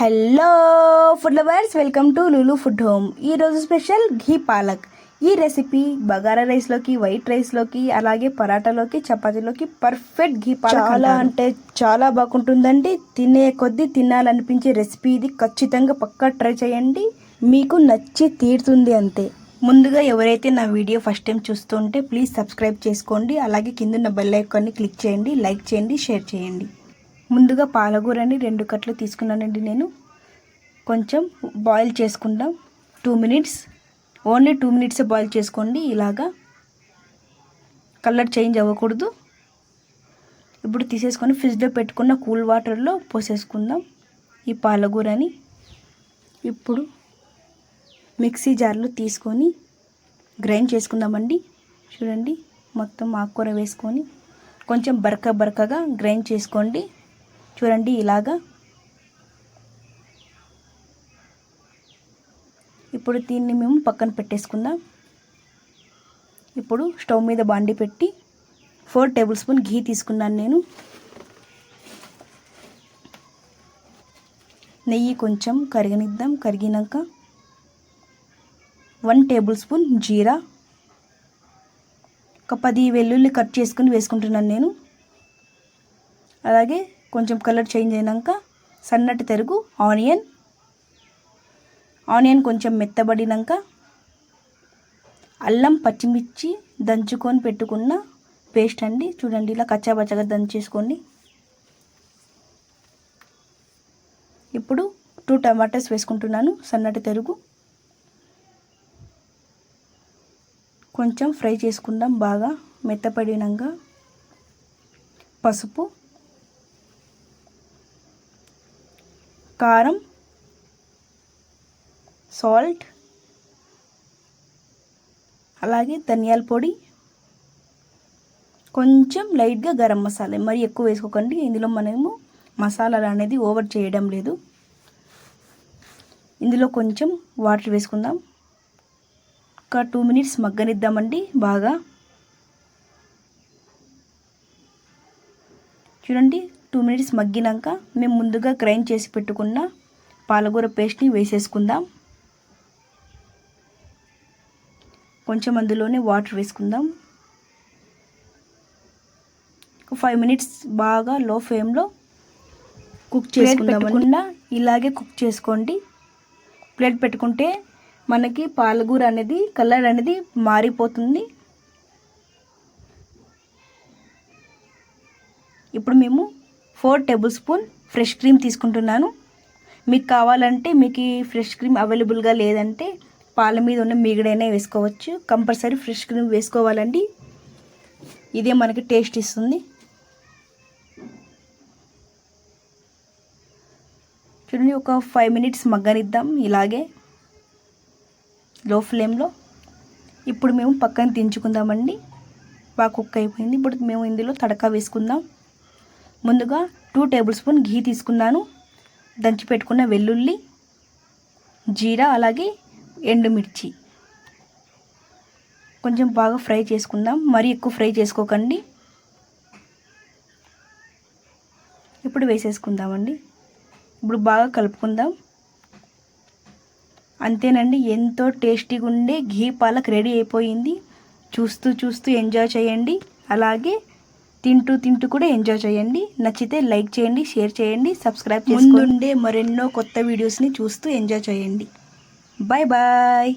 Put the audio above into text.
Hello food lovers, welcome to Lulu food home. ఈరోజు special ఘీ పాలక్. ఈ recipe bagara రైస్లోకి, వైట్ రైస్లోకి, అలాగే పరాటాలోకి, చపాతీలోకి పర్ఫెక్ట్ ఘీ పాలక్. చాలా అంటే చాలా బాగుంటుందండి. తినే కొద్దీ తినాలనిపించే రెసిపీ ఇది. ఖచ్చితంగా పక్కా ట్రై చేయండి, మీకు నచ్చి తీరుతుంది అంతే. ముందుగా ఎవరైతే నా వీడియో ఫస్ట్ టైం చూస్తుంటే ప్లీజ్ సబ్స్క్రైబ్ చేసుకోండి. అలాగే కింద బెల్ ఐకాన్ని క్లిక్ చేయండి, లైక్ చేయండి, షేర్ చేయండి. ముందుగా పాలకూరని 2 కట్లు తీసుకున్నానండి. నేను కొంచెం బాయిల్ చేసుకుందాం. 2 మినిట్స్, ఓన్లీ 2 మినిట్సే బాయిల్ చేసుకోండి. ఇలాగా కలర్ చేంజ్ అవ్వకూడదు. ఇప్పుడు తీసేసుకొని ఫ్రిడ్జ్లో పెట్టుకున్న కూల్ వాటర్లో పోసేసుకుందాం ఈ పాలకూరని. ఇప్పుడు మిక్సీ జార్లో తీసుకొని గ్రైండ్ చేసుకుందామండి. చూడండి, మొత్తం ఆకుకూర వేసుకొని కొంచెం బరకగా గ్రైండ్ చేసుకోండి. చూడండి ఇలాగా. ఇప్పుడు దీన్ని మేము పక్కన పెట్టేసుకుందాం. ఇప్పుడు స్టవ్ మీద బాండి పెట్టి 4 టేబుల్ స్పూన్ ఘీ తీసుకున్నాను నేను. నెయ్యి కొంచెం కరిగనిద్దాం. కరిగినాక 1 టేబుల్ స్పూన్ జీరా, ఒక 10 వెల్లుల్లి కట్ చేసుకుని వేసుకుంటున్నాను నేను. అలాగే కొంచెం కలర్ చేంజ్ అయినాక సన్నటి తరుగు ఆనియన్ కొంచెం మెత్తబడినాక అల్లం పచ్చిమిర్చి దంచుకొని పెట్టుకున్న పేస్ట్ అండి. చూడండి, ఇలా కచ్చాబచ్చగా దంచేసుకోండి. ఇప్పుడు 2 టమాటాస్ వేసుకుంటున్నాను. సన్నటి తరుగు కొంచెం ఫ్రై చేసుకుందాం బాగా మెత్తపడినాక. పసుపు, కారం, సాల్ట్, అలాగే ధనియాల పొడి, కొంచెం లైట్గా గరం మసాలా. మరి ఎక్కువ వేసుకోకండి, ఇందులో మనము మసాలాలు అనేది ఓవర్ చేయడం లేదు. ఇందులో కొంచెం వాటర్ వేసుకుందాం. ఒక 2 మినిట్స్ మగ్గనిద్దామండి బాగా. చూడండి, 2 మినిట్స్ మగ్గినాక మేము ముందుగా గ్రైండ్ చేసి పెట్టుకున్న పాలకూర పేస్ట్ని వేసేసుకుందాం. కొంచెం అందులోనే వాటర్ వేసుకుందాం. ఒక 5 మినిట్స్ బాగా లో ఫ్లేమ్లో కుక్ చేసుకుందాం. ఇలాగే కుక్ చేసుకోండి. ప్లేట్ పెట్టుకుంటే మనకి పాలకూర అనేది కలర్ అనేది మారిపోతుంది. ఇప్పుడు మేము 4 టేబుల్ స్పూన్ ఫ్రెష్ క్రీమ్ తీసుకుంటున్నాను. మీకు కావాలంటే, మీకు ఈ ఫ్రెష్ క్రీమ్ అవైలబుల్గా లేదంటే పాల మీద ఉన్న మీగడైనా వేసుకోవచ్చు. కంపల్సరీ ఫ్రెష్ క్రీమ్ వేసుకోవాలండి, ఇదే మనకి టేస్ట్ ఇస్తుంది. చూడండి, ఒక 5 మినిట్స్ మగ్గనిద్దాం ఇలాగే లో ఫ్లేమ్లో. ఇప్పుడు మేము పక్కన దించుకుందామండి. బాగా కుక్ అయిపోయింది. ఇప్పుడు మేము ఇందులో తడకా వేసుకుందాం. ముందుగా 2 టేబుల్ స్పూన్ ఘీ తీసుకున్నాను. దంచి పెట్టుకున్న వెల్లుల్లి, జీరా, అలాగే ఎండుమిర్చి కొంచెం బాగా ఫ్రై చేసుకుందాం. మరీ ఎక్కువ ఫ్రై చేసుకోకండి. ఇప్పుడు వేసేసుకుందామండి. ఇప్పుడు బాగా కలుపుకుందాం. అంతేనండి, ఎంతో టేస్టీగా ఉండే ఘీ పాలక్ రెడీ అయిపోయింది. చూస్తూ ఎంజాయ్ చేయండి. అలాగే తింటూ కూడా ఎంజాయ్ చేయండి. నచ్చితే లైక్ చేయండి, షేర్ చేయండి, సబ్స్క్రైబ్ చేసుకోండి. ముందుండే మరెన్నో కొత్త వీడియోస్ని చూస్తూ ఎంజాయ్ చేయండి. Bye bye.